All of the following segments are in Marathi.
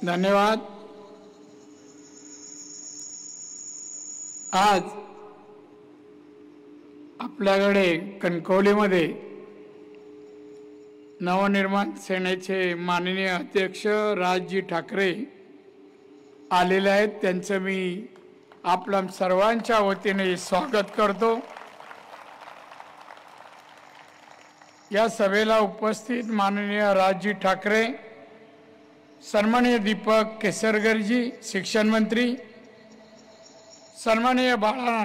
धन्यवाद। आज आपल्याकडे कणकवलीमध्ये नवनिर्माण सेनेचे माननीय अध्यक्ष राजजी ठाकरे आलेले आहेत। त्यांचं मी आपल्या सर्वांच्या वतीने स्वागत करतो। या सभेला उपस्थित माननीय राजजी ठाकरे, सन्माननीय दीपक केसरकरजी शिक्षण मंत्री, सन्माननीय बाळा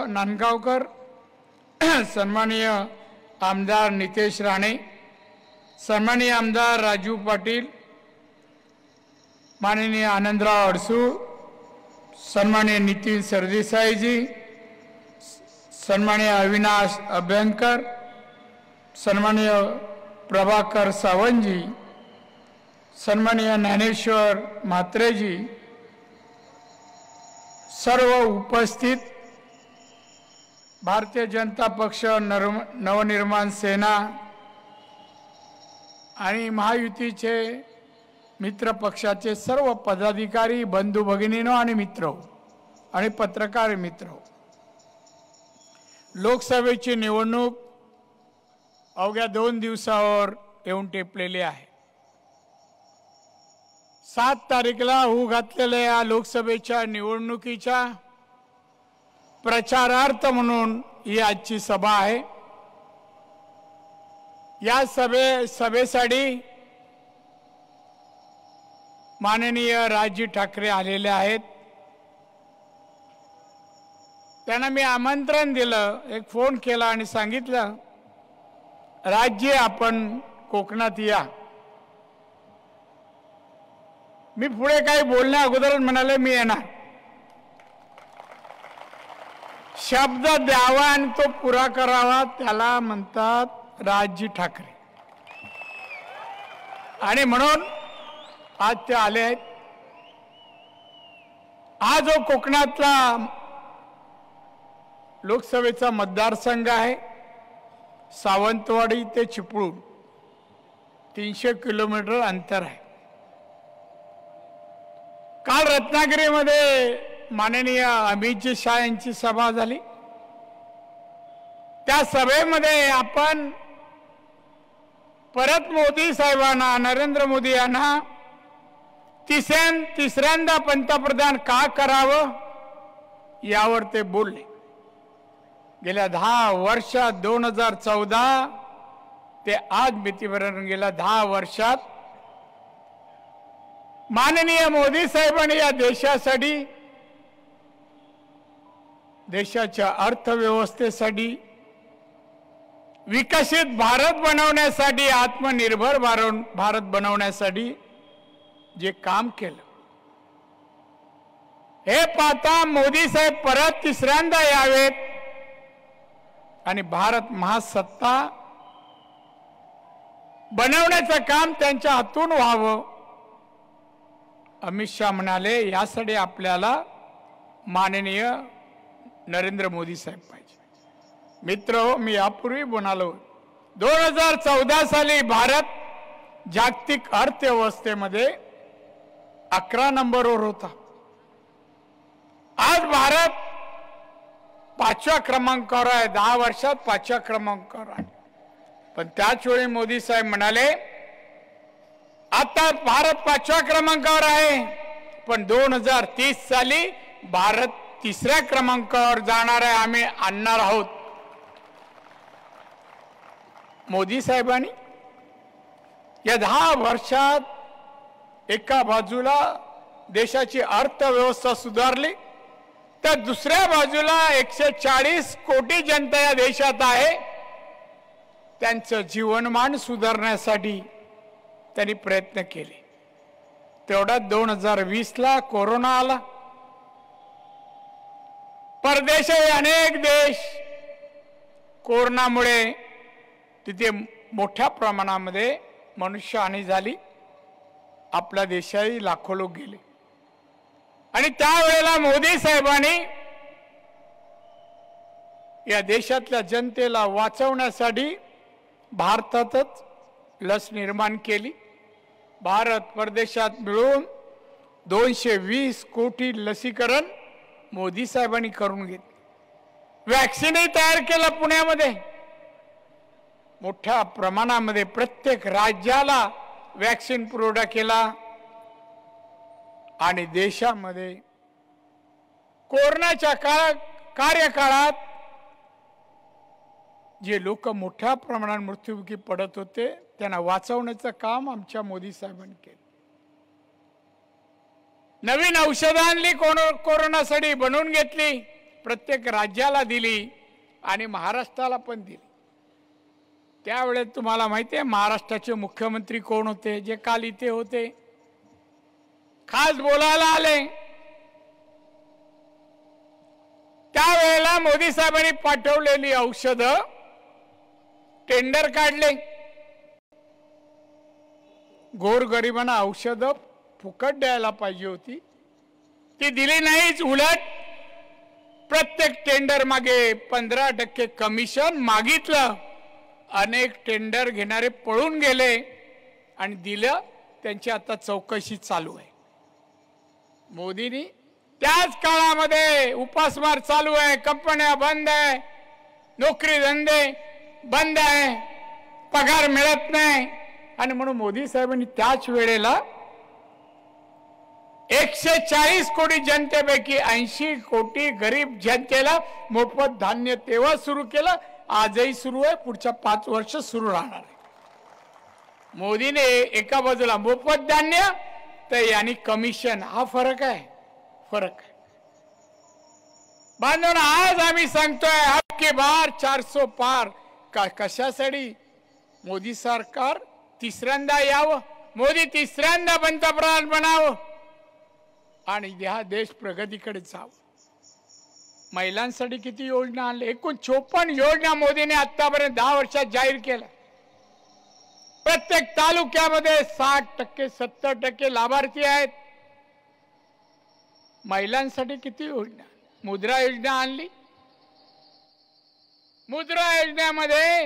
नांदगावकर, सन्माननीय आमदार नितेश राणे, सन्माननीय आमदार राजू पाटील, माननीय आनंदराव अडसूळ, सन्माननीय नितीन सरदेसाईजी, सन्माननीय अविनाश अभ्यंकर, सन्माननीय प्रभाकर सावंतजी, सन्माननीय ज्ञानेश्वर म्हात्रेजी, सर्व उपस्थित भारतीय जनता पक्ष, नवनिर्माण सेना आणि महायुतीचे मित्र पक्षाचे सर्व पदाधिकारी, बंधू भगिनींनो आणि मित्र आणि पत्रकार मित्र, लोकसभेची निवडणूक अवघ्या 2 दिवसावर येऊन टेपलेली आहे। 7 तारीखला होऊ घातलेल्या या लोकसभेच्या निवडणुकीच्या प्रचारार्थ म्हणून ही आजची सभा आहे। या सभेसाठी माननीय राजजी ठाकरे आलेले आहेत। त्यांना मी आमंत्रण दिलं, एक फोन केला आणि सांगितलं, राजजी आपण कोकणात या। मी पुढे काही बोलण्या अगोदरच म्हणाले मी येणार। शब्द द्यावा आणि तो पुरा करावा, त्याला म्हणतात राजजी ठाकरे। आणि म्हणून आज ते आले आहेत। हा जो कोकणातला लोकसभेचा मतदारसंघ आहे, सावंतवाडी ते चिपळूण 300 किलोमीटर अंतर आहे। काल रत्नागिरीमध्ये माननीय अमितजी शाह यांची सभा झाली। त्या सभेमध्ये आपण परत मोदी साहेबांना, नरेंद्र मोदी यांना तिसऱ्यांदा पंतप्रधान का करावं यावर ते बोलले। गेल्या 10 वर्षात 2014 ते आज मितीपर्यंत गेल्या 10 वर्षात माननीय मोदी साहेबांनी या देशासाठी, देशाच्या अर्थव्यवस्थेसाठी, विकसित भारत बनवण्यासाठी, आत्मनिर्भर भारत बनवण्यासाठी जे काम केलं, हे पाहता मोदी साहेब परत तिसऱ्यांदा यावेत आणि भारत महासत्ता बनवण्याचं काम त्यांच्या हातून व्हावं। अमित शाह म्हणाले, यासाठी आपल्याला माननीय नरेंद्र मोदी साहेब पाहिजे। मित्र, मी यापूर्वी म्हणालो, 2014 साली भारत जागतिक अर्थव्यवस्थेमध्ये 11 नंबरवर होता। आज भारत 5व्या क्रमांकावर आहे, 10 वर्षात 5व्या क्रमांकावर आहे। पण त्याच वेळी मोदी साहेब म्हणाले, आता भारत 5व्या क्रमांकावर आहे, पण 2030 साली भारत 3ऱ्या क्रमांकावर जाणार आहे, आम्ही आणणार आहोत। मोदी साहेबांनी या 10 वर्षात एका बाजूला देशाची अर्थव्यवस्था सुधारली, तर दुसऱ्या बाजूला 140 कोटी जनता या देशात आहे, त्यांचं जीवनमान सुधारण्यासाठी त्यांनी प्रयत्न केले। तेवढ्यात 2020ला कोरोना आला। परदेशी अनेक देश कोरोनामुळे तिथे मोठ्या प्रमाणामध्ये मनुष्यहानी झाली, आपल्या देशाही लाखो लोक गेले। आणि त्यावेळेला मोदी साहेबांनी या देशातल्या जनतेला वाचवण्यासाठी भारतातच लस निर्माण केली। भारत परदेशात मिळून 220 कोटी लसीकरण मोदी साहेबांनी करून घेतले. वॅक्सिनही तयार केलं पुण्यामध्ये मोठ्या प्रमाणामध्ये. प्रत्येक राज्याला वॅक्सिन पुरवठा केला आणि देशामध्ये कोरोनाच्या कार्यकाळात जे लोक मोठ्या प्रमाणात मृत्युमुखी पडत होते त्यांना वाचवण्याचं काम आमच्या मोदी साहेबांनी केलं. नवीन औषधं आणली, कोरोनासाठी बनवून घेतली, प्रत्येक राज्याला दिली आणि महाराष्ट्राला पण दिली. त्यावेळेस तुम्हाला माहिती आहे महाराष्ट्राचे मुख्यमंत्री कोण होते, जे काल इथे होते, खास बोलायला आले. त्यावेळेला मोदी साहेबांनी पाठवलेली औषधं टेंडर काढले. गोरगरिबांना औषधं फुकट द्यायला पाहिजे होती, ती दिली नाहीच. उलट प्रत्येक टेंडर मागे 15% कमिशन मागितलं. अनेक टेंडर घेणारे पळून गेले आणि दिलं. त्यांची आता चौकशी चालू आहे. मोदींनी त्याच काळामध्ये उपासमार चालू आहे, कंपन्या बंद आहे, नोकरी धंदे बंद आहे, पगार मिळत नाही आणि म्हणून मोदी साहेबांनी त्याच वेळेला 140 कोटी जनतेपैकी 80 कोटी गरीब जनतेला मोफत धान्य तेव्हा सुरू केलं. आजही सुरू आहे, पुढच्या 5 वर्ष सुरू राहणार आहे. मोदीने एका बाजूला मोफत धान्य तर यांनी कमिशन. हा फरक आहे, फरक आहे. बांधून आज आम्ही सांगतोय अब की बार 400 पार. कशासाठी? मोदी सरकार तिसऱ्यांदा यावं, मोदी तिसऱ्यांदा पंतप्रधान बनावं आणि हा देश प्रगतीकडे जावं. महिलांसाठी किती योजना आणल्या? एकूण 54 योजना मोदीने आतापर्यंत 10 वर्षात जाहीर केल्या. प्रत्येक तालुक्यामध्ये 60% 70% लाभार्थी आहेत. महिलांसाठी किती योजना? मुद्रा योजना आणली. मुद्रा योजनेमध्ये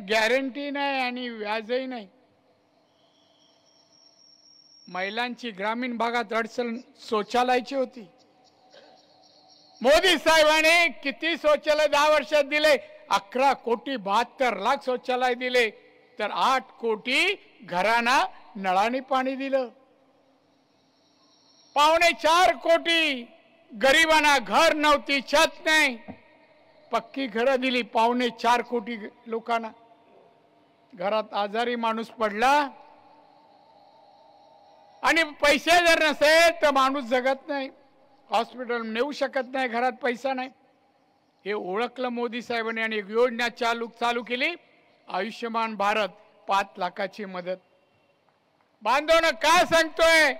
गॅरंटी नाही आणि व्याजही नाही. महिलांची ग्रामीण भागात अडचण शौचालयाची होती. मोदी साहेबांनी किती शौचालय 10 वर्षात दिले? 11 कोटी 72 लाख शौचालय दिले, तर 8 कोटी घरांना नळाने पाणी दिलं. 4.25 कोटी गरिबांना घर नव्हती, छत नाही, पक्की घरं दिली. 4.25 कोटी लोकांना. घरात आजारी माणूस पडला आणि पैसे जर नसेल तर माणूस जगत नाही, हॉस्पिटल नेऊ शकत नाही, घरात पैसा नाही. हे ओळखलं मोदी साहेबांनी आणि एक योजना चालू केली, आयुष्यमान भारत. 5 लाखाची मदत. बांधवनं काय सांगतोय?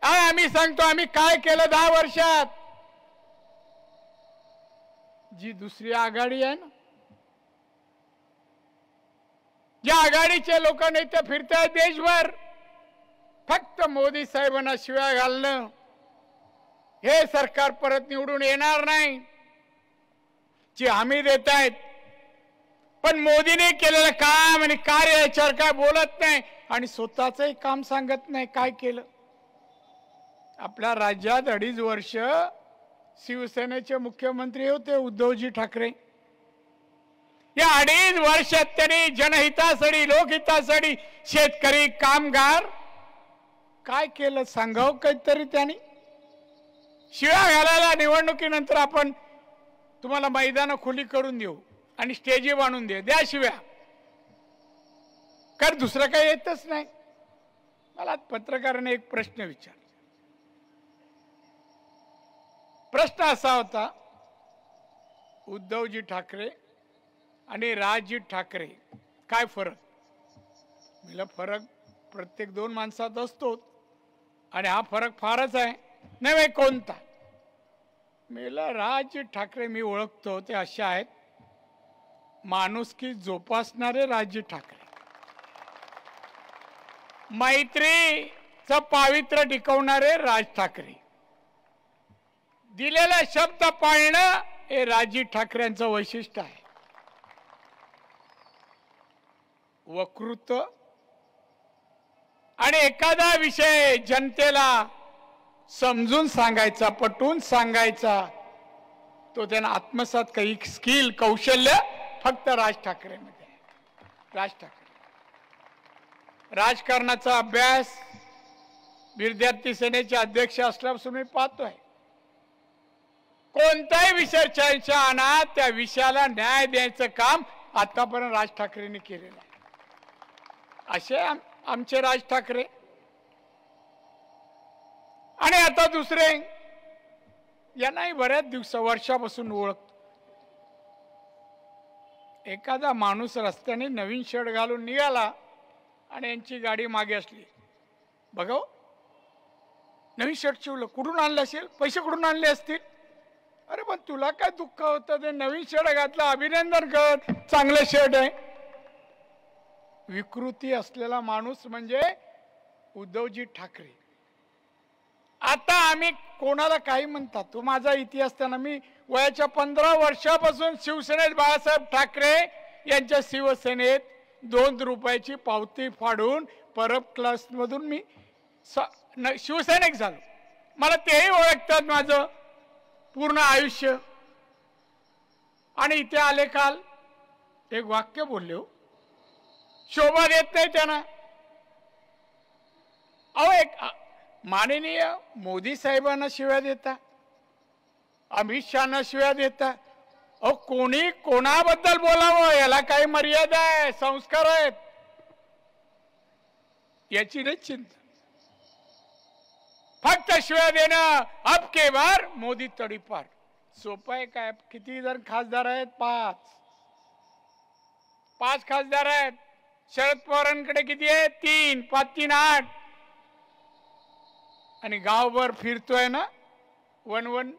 आम्ही सांगतो आम्ही काय केलं 10 वर्षात. जी दुसरी आघाडी आहे ना, ज्या आघाडीचे लोक नाही ते फिरतायत देशभर, फक्त मोदी साहेबांना शिव्या घालणं. हे सरकार परत निवडून येणार नाही ची हमी देत आहेत, पण मोदीने केलेलं काम आणि कार्य याच्यावर काय बोलत नाही आणि स्वतःचंही काम सांगत नाही. काय केलं? आपल्या राज्यात 2.5 वर्ष शिवसेनेचे मुख्यमंत्री होते उद्धवजी ठाकरे. या 2.5 वर्षात त्यांनी जनहितासाठी, लोकहितासाठी, शेतकरी, कामगार काय केलं सांगावं काहीतरी. त्यांनी शिव्या घालायला निवडणुकीनंतर आपण तुम्हाला मैदान खुली करून देऊ आणि स्टेजी बांधून द्या शिव्या, कारण दुसरं काही येतच नाही. मला पत्रकाराने एक प्रश्न विचारला. प्रश्न असा होता, उद्धवजी ठाकरे आणि राजजी ठाकरे काय फरक? मला फरक प्रत्येक 2 माणसात असतो आणि हा फरक फारच आहे. नाही कोणता? मला राजजी ठाकरे मी ओळखतो ते असे आहेत, माणुसकी जोपासणारे राजजी ठाकरे, मैत्रीचं पावित्र्य टिकवणारे राज ठाकरे, दिलेला शब्द पाळणं हे राजजी ठाकरेंचं वैशिष्ट्य आहे. वक्तृत्व आणि एखादा विषय जनतेला समजून सांगायचा, पटवून सांगायचा, तो त्यांना आत्मसात काही स्किल कौशल्य फक्त राज ठाकरेंमध्ये आहे. राज ठाकरे राजकारणाचा अभ्यास विद्यार्थी सेनेचे अध्यक्ष असल्यापासून मी पाहतोय. कोणताही विषय चर्चा आणा, त्या विषयाला न्याय द्यायचं काम आतापर्यंत राज ठाकरेंनी केलेलं आहे. असे आमचे राज ठाकरे. आणि आता दुसरे, यांनाही बऱ्याच वर्षापासून ओळखतो. एखादा माणूस रस्त्याने नवीन शर्ट घालून निघाला आणि यांची गाडी मागे असली, बघा नवीन शर्ट शिवलं, कुठून आणलं असेल, पैसे कुठून आणले असतील. अरे पण तुला काय दुःख होतं, ते नवीन शर्ट घातलं, अभिनंदन कर, चांगलं शर्ट आहे. विकृती असलेला माणूस म्हणजे उद्धवजी ठाकरे. आता आम्ही कोणाला काही म्हणतात, तो माझा इतिहास त्यांना, मी वयाच्या 15 वर्षापासून शिवसेनेत बाळासाहेब ठाकरे यांच्या शिवसेनेत 2 रुपयाची पावती फाडून परब क्लास मधून मी शिवसैनिक झालो. मला तेही ओळखतात माझं पूर्ण आयुष्य. आणि इथे आले काल एक वाक्य बोलले, हो शोभा देत नाही त्यांना. अहो एक माननीय मोदी साहेबांना शिव्या देता, अमित शहाना शिव्या देता. अहो कोणी कोणाबद्दल बोलावं, याला काही मर्यादा आहे, संस्कार आहेत, याची नाही चिंता. फक्त शिव्या देणं, अब के बार मोदी तडीपार. सोपं आहे काय. किती जण खासदार आहेत? 5 खासदार आहेत. शरद पवारांकडे किती आहे? 3. 5 3 8. आणि गावभर फिरतोय ना 1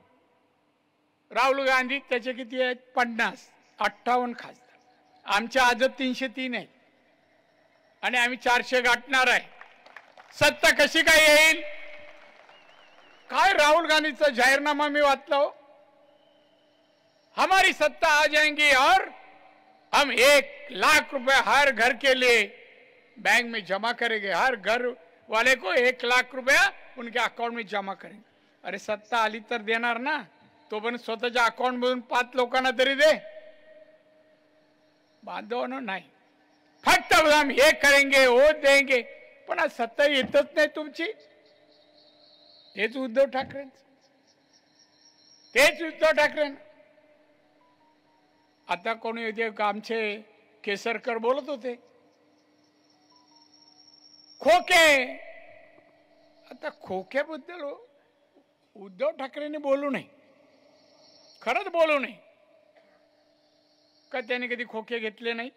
राहुल गांधी, त्याचे किती आहेत? 50. 58 खासदार. आमच्या आजच 303 आहेत आणि आम्ही 400 गाठणार आहे. सत्ता कशी काय येईल? काय राहुल गांधीचा जाहीरनामा मी वाचला हो. हमारी सत्ता आ जाएंगी और हम 1 लाख रुपए हर घर के लिए बैंक में जमा करेंगे. हर घर वाले को 1 लाख रुपया उनके अकाउंट में जमा करेंगे. अरे सत्ता आली तर देणार ना, तो पण स्वतःच्या अकाउंट मधून 5 लोकांना तरी दे. बांधवानं नाही, फक्त हम हे करेंगे वो देंगे. पण आज सत्ता येतच नाही तुमची. तेच उद्धव ठाकरे, तेच उद्धव ठाकरे. आता कोणी होते आमचे केसरकर बोलत होते खोके. आता खोक्याबद्दल उद्धव ठाकरेंनी बोलू नये, खरंच बोलू नये. का त्याने कधी खोके घेतले नाही?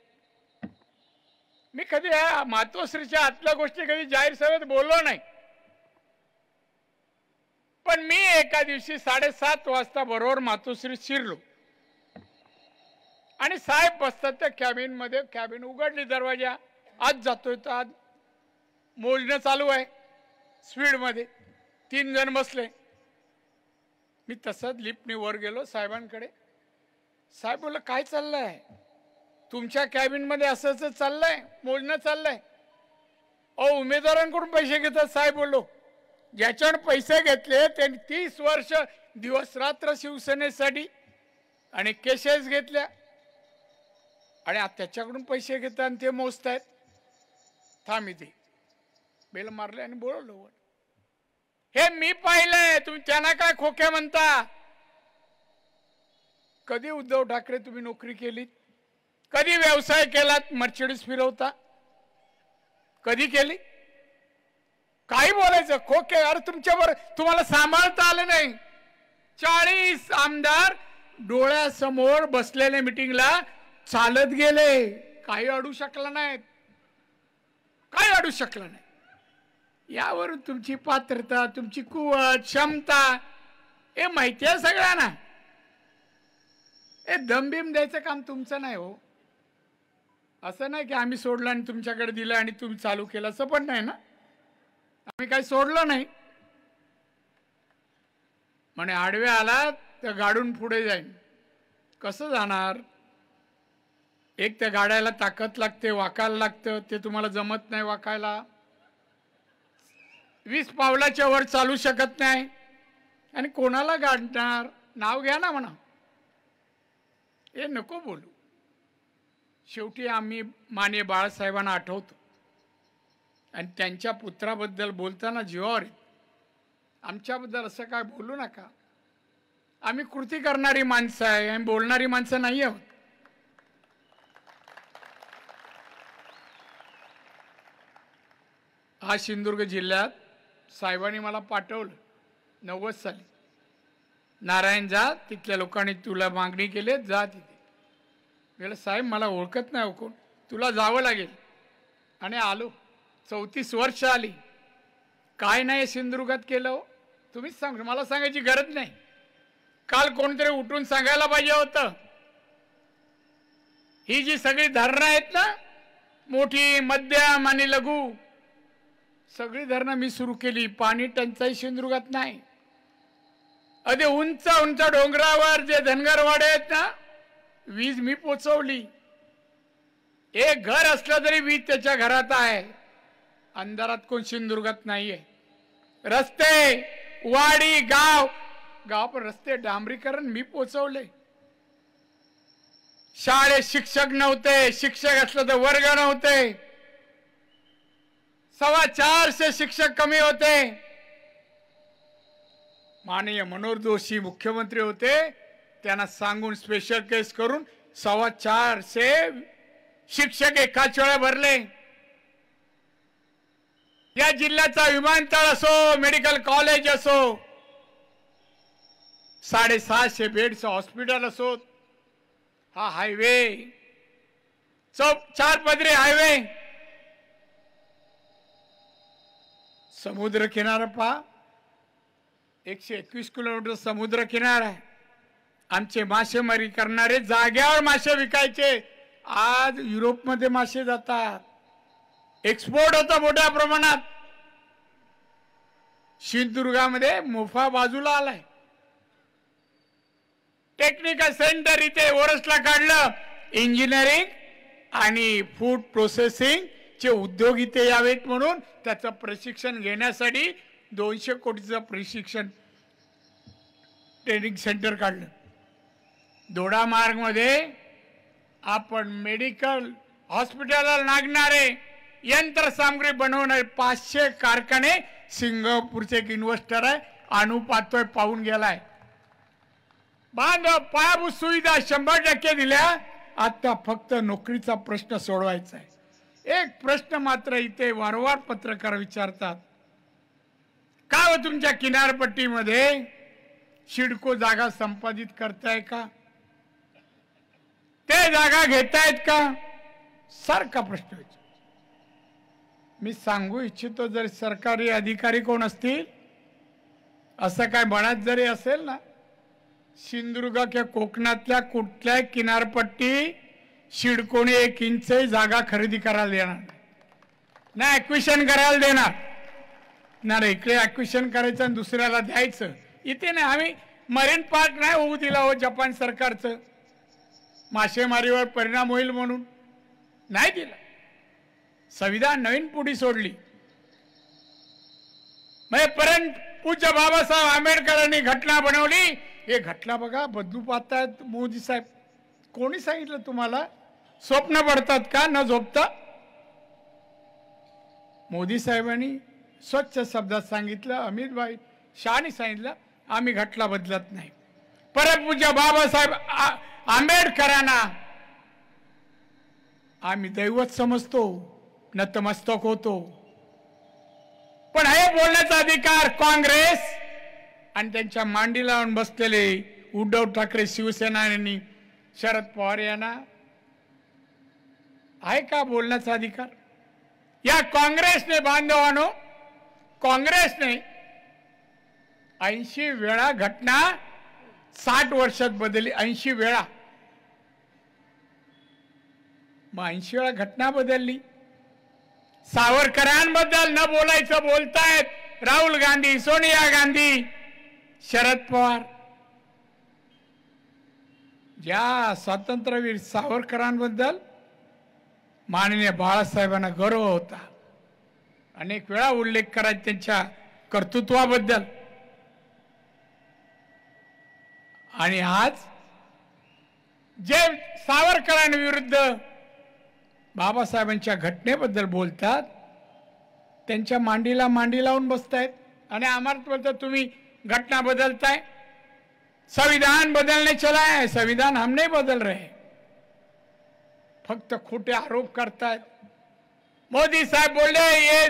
मी कधी मातोश्रीच्या आतल्या गोष्टी कधी जाहीर सभेत बोललो नाही. पण मी एका दिवशी 7:30 वाजता बरोबर मातोश्रीत शिरलो आणि साहेब बसतात त्या कॅबिन मध्ये. कॅबिन उघडली, दरवाजा आज जातोय, तर आज मोजणं चालू आहे स्पीड मध्ये. 3 जण बसले. मी तसंच लिफ्टने वर गेलो साहेबांकडे. साहेब बोलले काय चाललंय तुमच्या कॅबिन मध्ये? असंच चाललंय, मोजणं चाललंय. अहो उमेदवारांकडून पैसे घेतात. साहेब बोललो ज्याच्याकडे पैसे घेतले त्यांनी 30 वर्ष दिवस रात्र शिवसेनेसाठी आणि केसेस घेतल्या आणि त्याच्याकडून पैसे घेतात आणि ते मोजतायत. थांब इथे बेल मारले आणि बोलवलं. हे मी पाहिलंय, तुम्ही त्यांना काय खोक्या म्हणता? कधी उद्धव ठाकरे तुम्ही नोकरी केली? कधी व्यवसाय केलात? मर्सिडीज फिरवता कधी केली? काही बोलायचं खोके. अरे तुमच्यावर तुम्हाला सांभाळता आलं नाही. 40 आमदार डोळ्यासमोर बसलेल्या मीटिंगला चालत गेले, काही अडू शकला नाहीत, काही अडू शकला नाही. यावरून तुमची पात्रता, तुमची कुवत, क्षमता हे माहिती आहे सगळ्यांना. हे दमबिम द्यायचं काम तुमचं नाही हो. असं नाही की आम्ही सोडलं आणि तुमच्याकडे दिलं आणि तुम्ही चालू केलं, असं पण नाही ना. आम्ही काही सोडलं नाही. म्हणे आडवे आला तर गाडून पुढे जाईन. कसं जाणार? एक त्या गाड्याला ताकद लागते, वाकायला लागतं, ते तुम्हाला जमत नाही वाकायला. 20 पावलाच्या वर चालू शकत नाही आणि कोणाला गाडणार? नाव घ्या ना म्हणा, हे नको बोलू. शेवटी आम्ही माननीय बाळासाहेबांना आठवतो आणि त्यांच्या पुत्राबद्दल बोलताना जीवावर येतं. आमच्याबद्दल असं काय बोलू नका. आम्ही कृती करणारी माणसं आहे, आम्ही बोलणारी माणसं नाही आहोत. हा सिंधुदुर्ग जिल्ह्यात साहेबांनी मला पाठवलं 90 साली. नारायण जा, तिथल्या लोकांनी तुला मागणी केली, जा तिथे. गेलं साहेब मला ओळखत नाही कोण, तुला जावं लागेल. आणि आलो. 34 वर्ष आली. काय नाही सिंधुदुर्गात केलं हो, तुम्हीच सांगा, मला सांगायची गरज नाही. काल कोणतरी उठून सांगायला पाहिजे होतं. ही जी सगळी धरणं आहेत ना, मोठी, मध्यम आणि लघु, सगळी धरणं मी सुरू केली. पाणी टंचाई सिंधुदुर्गात नाही. अगदी उंच उंच डोंगरावर जे धनगरवाडे आहेत ना, वीज मी पोचवली. एक घर असलं तरी वीज त्याच्या घरात आहे. अंधारात कोण सिंधुदुर्गात नाहीये. रस्ते, वाडी, गाव पण रस्ते डांबरीकरण मी पोचवले. शाळेत शिक्षक नव्हते, शिक्षक असलं तर वर्ग नव्हते. 425 शिक्षक कमी होते. माननीय मनोहर जोशी मुख्यमंत्री होते, त्यांना सांगून स्पेशल केस करून 425 शिक्षक एकाच वेळा भरले. या जिल्ह्याचा विमानतळ असो, मेडिकल कॉलेज असो, 650 बेडचं हॉस्पिटल असो, हा हायवे, 4 पदरी हायवे, समुद्र किनारा पहा, 121 किलोमीटर समुद्र किनारा आहे. आमचे मासेमारी करणारे जाग्यावर मासे विकायचे. आज युरोपमध्ये मासे जातात. एक्सपोर्ट होता मोठ्या प्रमाणात. सिंधुदुर्गामध्ये मोफा बाजूला आलाय. टेक्निकल सेंटर इथे ओरसला काढलं. इंजिनिअरिंग आणि फूड प्रोसेसिंग चे उद्योग इथे यावेत म्हणून त्याचं प्रशिक्षण घेण्यासाठी 200 कोटीचं प्रशिक्षण ट्रेनिंग सेंटर काढलं. दोडामार्ग मध्ये आपण मेडिकल हॉस्पिटलला लागणारे यंत्रसामग्री बनवणारे 500 कारखाने, सिंगापूरचे एक इन्व्हेस्टर आहे अनु पातोय पाहून गेलाय. बांधव पायाभूत सुविधा 100% दिल्या. आता फक्त नोकरीचा प्रश्न सोडवायचा आहे. एक प्रश्न मात्र इथे वारंवार पत्रकार विचारतात, का हो तुमच्या किनारपट्टीमध्ये सिडको जागा संपादित करताय का? ते जागा घेतायत का? सारखा प्रश्न विचार. मी सांगू इच्छितो, जर सरकारी अधिकारी कोण असतील, असं काय मनात जरी असेल ना, सिंधुदुर्ग किंवा कोकणातल्या कुठल्याही किनारपट्टी सिडकोने 1 इंच जागा खरेदी करायला देणार नाही. ॲक्विशन करायला देणार नाही. इकडे ॲक्विशन करायचं आणि दुसऱ्याला द्यायचं. इथे नाही. आम्ही मरीन पार्क नाही होऊ दिला हो जपान सरकारचं, मासेमारीवर परिणाम होईल म्हणून नाही दिला. संविधान नवीन पुढी सोडली. म्हणजे परंत पूज्य बाबासाहेब आंबेडकरांनी घटना बनवली. हे घटना बघा बदलू पाहतायत मोदी साहेब. कोणी सांगितलं तुम्हाला? स्वप्न पडतात का न झोपता? मोदी साहेबांनी स्वच्छ शब्दात सांगितलं, अमित भाई शहानी सांगितलं, आम्ही घटना बदलत नाही. परत पूज्य बाबासाहेब आंबेडकरांना आम्ही दैवत समजतो, नतमस्तक होतो. पण हे बोलण्याचा अधिकार काँग्रेस आणि त्यांच्या मांडी लावून बसलेले उद्धव ठाकरे शिवसेना यांनी, शरद पवार यांना आहे का बोलण्याचा अधिकार? या काँग्रेसने बांधवानो, काँग्रेसने 80 वेळा घटना 60 वर्षात बदलली. 80 वेळा. मग 80 वेळा घटना बदलली. सावरकरांबद्दल न बोलायचं बोलतायत राहुल गांधी, सोनिया गांधी, शरद पवार. ज्या स्वातंत्र्यवीर सावरकरांबद्दल माननीय बाळासाहेबांना गर्व होता, अनेक वेळा उल्लेख करायचा त्यांच्या कर्तृत्वाबद्दल. आणि आज जे सावरकरांविरुद्ध बाबासाहेबांच्या घटनेबद्दल बोलतात त्यांच्या मांडीला मांडी लावून बसतायत आणि आम्हाला बोलतात तुम्ही घटना बदलताय. संविधान बदलने चला है, संविधान हम नहीं बदल रहे. फक्त खोटे आरोप करतायत. मोदी साहब बोले ये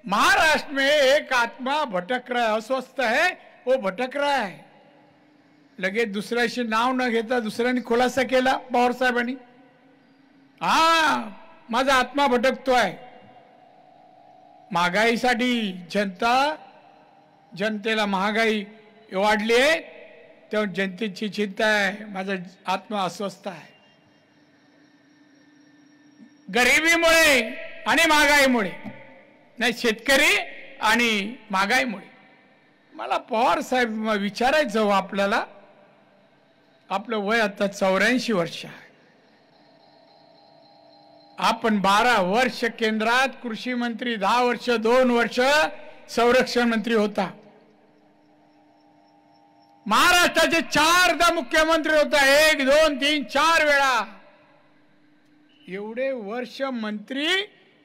महाराष्ट्र में एक आत्मा भटक रहा है, अस्वस्थ है, वो भटक रहा है. लगेच दुसऱ्याशी नाव न घेता दुसऱ्यांनी खुलासा केला पवार साहेबांनी. हा माझा आत्मा भटकतोय. महागाईसाठी जनतेला महागाई वाढली आहे तेव्हा जनतेची चिंता आहे. माझा आत्मा अस्वस्थ आहे. गरिबीमुळे आणि महागाईमुळे नाही, शेतकरी आणि महागाईमुळे. मला पवार साहेब विचारायचं आपल्याला, आपलं वय आता 84 वर्ष आहे. आपण 12 वर्ष केंद्रात कृषी मंत्री, 10 वर्ष 2 वर्ष संरक्षण मंत्री होता. महाराष्ट्राचे 4दा मुख्यमंत्री होता. 1 2 3 4 वेळा. एवढे वर्ष मंत्री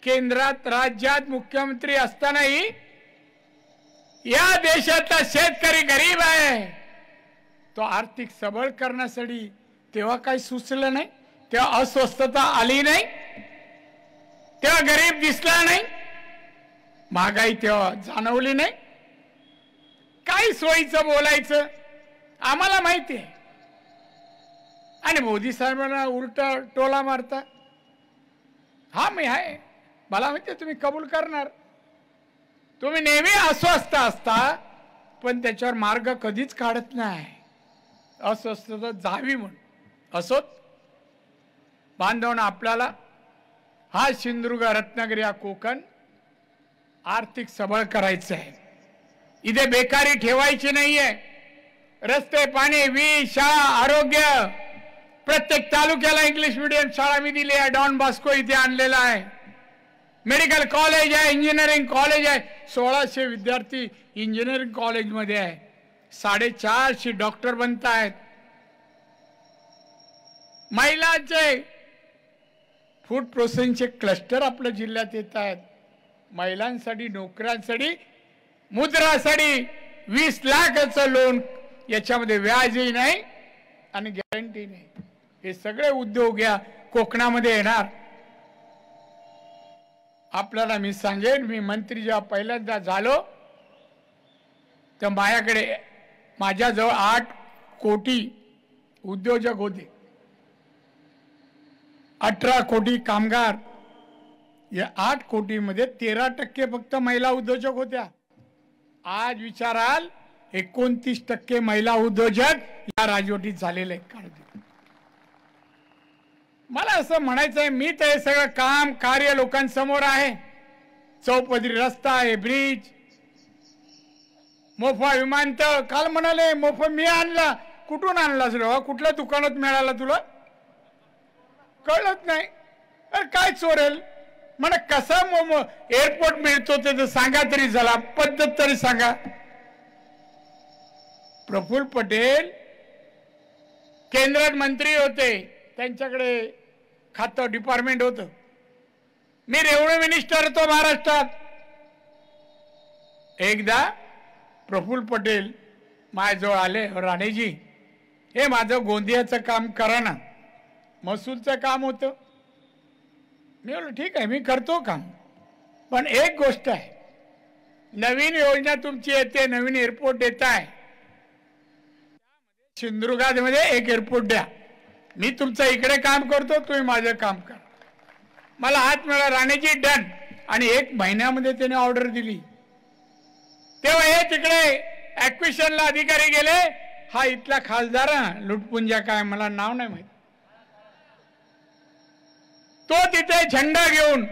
केंद्रात राज्यात मुख्यमंत्री असतानाही या देशातला शेतकरी गरीब आहे. तो आर्थिक सबळ करण्यासाठी तेव्हा काही सुचलं नाही, तेव्हा अस्वस्थता आली नाही, तेव्हा गरीब दिसला नाही, महागाई तेव्हा जाणवली नाही. काही सोयीचं बोलायचं आम्हाला माहिती आहे. आणि मोदी साहेबांना उलटा टोला मारता. हा मी आहे, मला माहिती तुम्ही कबूल करणार. तुम्ही नेहमी अस्वस्थ असता पण त्याच्यावर मार्ग कधीच काढत नाही. अस्वस्थता जावी म्हणून असोत. बांधवना आपल्याला हा सिंधुदुर्ग, रत्नागिरी, हा कोकण आर्थिक सबळ करायचं आहे. इथे बेकारी ठेवायची नाहीये. रस्ते, पाणी, वीज, शाळा, आरोग्य, प्रत्येक तालुक्याला इंग्लिश मीडियम शाळा मी दिली आहे. डॉन बॉस्को इथे आणलेला आहे. मेडिकल कॉलेज आहे, इंजिनिअरिंग कॉलेज आहे. 1600 विद्यार्थी इंजिनिअरिंग कॉलेजमध्ये आहे. 450 डॉक्टर बनत आहेत. महिलांचे फूड प्रोसेसिंगचे क्लस्टर आपल्या जिल्ह्यात येत आहेत. महिलांसाठी, नोकऱ्यांसाठी, मुद्रासाठी 20 लाखाचं लोन, याच्यामध्ये व्याजही नाही आणि गॅरंटी नाही. हे सगळे उद्योग या कोकणामध्ये येणार. आपल्याला मी सांगेन, मी मंत्री जेव्हा पहिल्यांदा झालो तर माझ्याजवळ 8 कोटी उद्योजक होते, 18 कोटी कामगार. या 8 कोटीमध्ये 13% फक्त महिला उद्योजक होत्या. आज विचाराल 29% महिला उद्योजक या राजवटीत झालेले आहेत. मला असं म्हणायचं आहे, मी तर हे सगळं काम कार्य लोकांसमोर आहे. चौपदरी रस्ता आहे, ब्रिज, मोफा विमानतळ. काल म्हणाले मोफा मी आणला. कुठून आणलास रे? कुठल्या दुकानात मिळाला तुला? कळत नाही. अरे काय चोरेल म्हणा. कसा एअरपोर्ट मिळतो ते तर सांगा तरी झाला, पद्धत तरी सांगा. प्रफुल्ल पटेल केंद्रात मंत्री होते, त्यांच्याकडे खातं डिपार्टमेंट होतं. मी रेव्हन्यू मिनिस्टर होतो महाराष्ट्रात. एकदा प्रफुल्ल पटेल माझ्याजवळ आले, राणेजी हे माझं गोंदियाचं काम करा ना. महसूलचं काम होतं. मी बोललो ठीक आहे, मी करतो काम, पण एक गोष्ट आहे, नवीन योजना तुमची येते, नवीन एअरपोर्ट येत आहे, सिंधुदुर्गामध्ये एक एअरपोर्ट द्या. मी तुमचं इकडे काम करतो, तुम्ही माझं काम करा. मला हात मिळाला, राणेजी डन. आणि 1 महिन्यामध्ये त्याने ऑर्डर दिली. तेव्हा हे तिकडे ॲक्विशनला अधिकारी गेले. हा इथला खासदार लुटपुंजा काय मला नाव नाही माहित, तो तिथे झेंडा घेऊन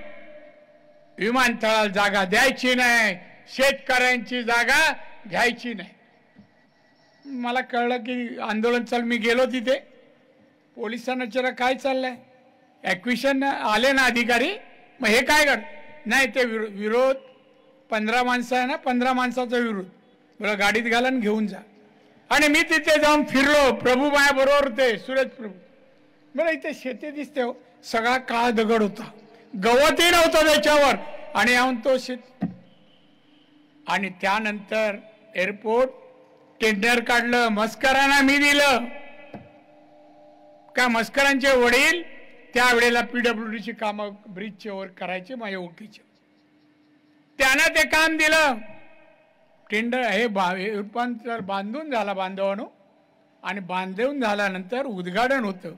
विमानतळाला जागा द्यायची नाही, शेतकऱ्यांची जागा घ्यायची नाही. मला कळलं की आंदोलन चाल. मी गेलो तिथे. पोलिसांना विचारलं काय चाललंय. ॲक्विशन आले ना अधिकारी, मग हे काय कर. नाही ते विरोध 15 माणसं आहे ना, 15 माणसाचा विरोध. बरं गाडीत घाला आणि घेऊन जा. आणि मी तिथे जाऊन फिरलो, प्रभू माझ्याबरोबर होते, सुरेश प्रभू. बरं इथे शेती दिसते हो, सगळा काळा दगड होता, गवतही नव्हतं त्याच्यावर. आणि येऊन तो शेत. आणि त्यानंतर एअरपोर्ट टेंडर काढलं, मस्करांना मी दिलं. का मस्करांचे वडील त्यावेळेला PWDची कामं ब्रिजचे वर करायचे, माझ्या ओळखीचे. त्यानं ते काम दिलं. टेंडर हे रूपांतर बांधून झाला बांधवानो. आणि बांधून झाल्यानंतर उद्घाटन होतं.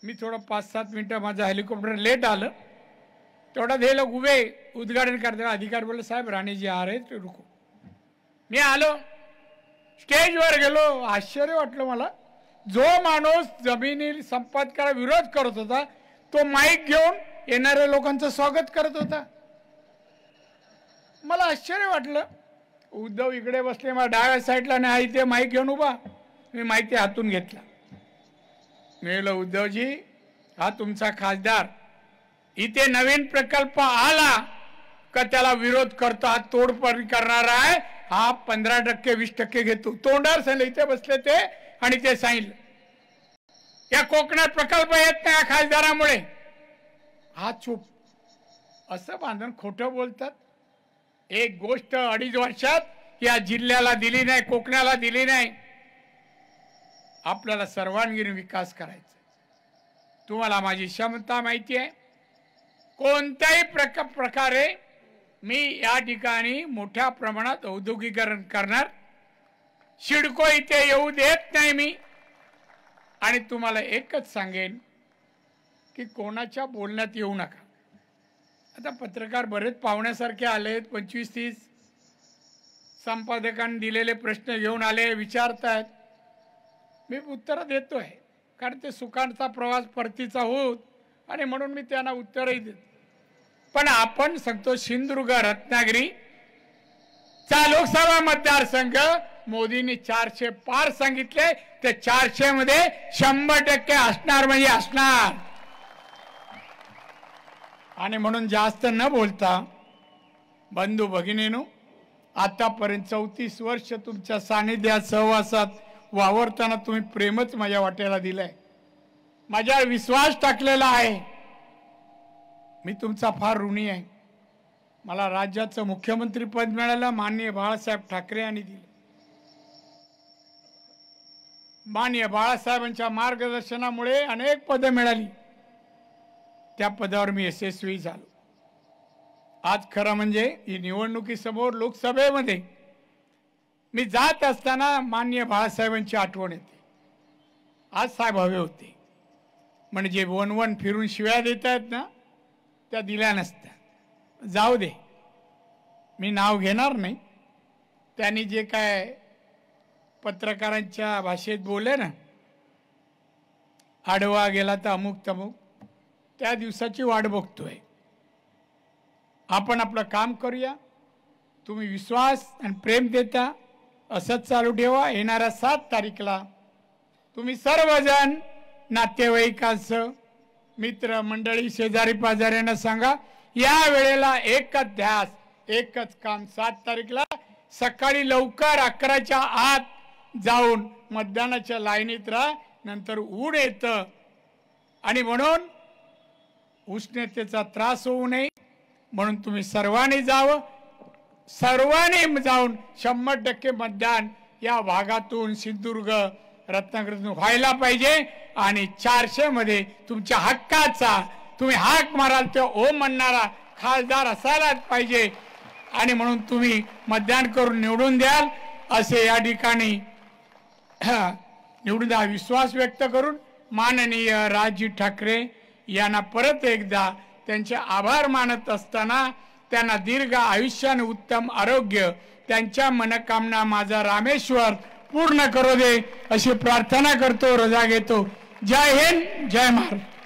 मी थोडं 5-7 मिनिटं माझं हेलिकॉप्टर लेट आलं. तेवढ्यात हे लोक उभे उद्घाटन करताना अधिकारी बोलले, साहेब राणेजी आ रहे ते रुको. मी आलो, स्टेजवर गेलो. आश्चर्य वाटलं मला. जो माणूस जमिनी संपादकाला विरोध करत होता तो माईक घेऊन येणाऱ्या लोकांचं स्वागत करत होता. मला आश्चर्य वाटलं. उद्धव इकडे बसले मला डाव्या साईडला आणि आई ते माईक घेऊन उभा. मी माईक हातून घेतला. मी म्हणलं, उद्धवजी हा तुमचा खासदार, इथे नवीन प्रकल्प आला का त्याला विरोध करतो, हा तोडफोड करणार आहे, हा 15% 20% घेतो. तोंडावर सांगितलं, इथे बसले ते आणि ते सांगितलं या कोकणात प्रकल्प येत नाही खासदारामुळे. हा चूप. असं बांधून खोटं बोलतात. एक गोष्ट 2.5 वर्षात या जिल्ह्याला दिली नाही, कोकणाला दिली नाही. आपल्याला सर्वांगीण विकास करायचा. तुम्हाला माझी क्षमता माहिती आहे. कोणत्याही प्रकारे मी या ठिकाणी मोठ्या प्रमाणात औद्योगिकीकरण करणार. सिडको इथे येऊ देत नाही मी. आणि तुम्हाला एकच सांगेन की कोणाच्या बोलण्यात येऊ नका. आता पत्रकार बरेच पाहुण्यासारखे आलेत, 25-30 संपादकांनी दिलेले प्रश्न घेऊन आले, विचारतायत. मी उत्तर देतोय, कारण ते सुखांचा प्रवास परतीचा होत आणि म्हणून मी त्यांना उत्तरही देतो. पण आपण सांगतो सिंधुदुर्ग रत्नागिरी चा लोकसभा मतदारसंघ मोदींनी 400 पार सांगितले. ते 400 मध्ये 100% असणार म्हणजे असणार. आणि म्हणून जास्त न बोलता बंधू भगिनीनो, आतापर्यंत 34 वर्ष तुमच्या सानिध्यात सहवासात वावरताना तुम्ही प्रेमच माझ्या वाट्याला दिलंय, माझ्यावर विश्वास टाकलेला आहे. मी तुमचा फार ऋणी आहे. मला राज्याचं मुख्यमंत्री पद मिळालं, माननीय बाळासाहेब ठाकरे यांनी दिलं. माननीय बाळासाहेबांच्या मार्गदर्शनामुळे अनेक पदं मिळाली. त्या पदावर मी यशस्वी झालो. आज खरं म्हणजे ही निवडणुकीसमोर लोकसभेमध्ये मी जात असताना माननीय बाळासाहेबांची आठवण येते. आज साहेब हवे होते, म्हणजे वन फिरून शिव्या देत आहेत ना, त्या दिल्या नसत्या. जाऊ दे, मी नाव घेणार नाही. त्यांनी जे काय पत्रकारांच्या भाषेत बोलले ना, आडवा गेला तर अमुक तमुक, त्या दिवसाची वाट बघतोय. आपण आपलं काम करूया. तुम्ही विश्वास आणि प्रेम देता असंच चालू ठेवा. येणाऱ्या 7 तारीखला तुम्ही सर्वजण नातेवाईकांसह मित्र मंडळी शेजारी पाजाऱ्यांना सांगा, या वेळेला एकच ध्यास एकच काम. 7 तारीखला सकाळी लवकर 11च्या आत जाऊन मतदानाच्या लाईनीत राहा, नंतर ऊन येतं. आणि म्हणून उष्णतेचा त्रास होऊ नये म्हणून तुम्ही सर्वांनी जावं. सर्वांनी जाऊन 100% मतदान या भागातून सिंधुदुर्ग रत्नागिरीतून व्हायला पाहिजे. आणि 400 मध्ये तुमच्या हक्काचा तुम्ही हाक माराल ते ओम म्हणणारा खासदार असायलाच पाहिजे. आणि म्हणून तुम्ही मतदान करून निवडून द्याल असे या ठिकाणी निवडून द्या विश्वास व्यक्त करून माननीय राजजी ठाकरे यांना परत एकदा त्यांचे आभार मानत असताना त्यांना दीर्घ आयुष्य आणि उत्तम आरोग्य, त्यांच्या मनोकामना माझा रामेश्वर पूर्ण करू दे अशी प्रार्थना करतो, रजा घेतो. जय हिंद, जय महाराष्ट्र.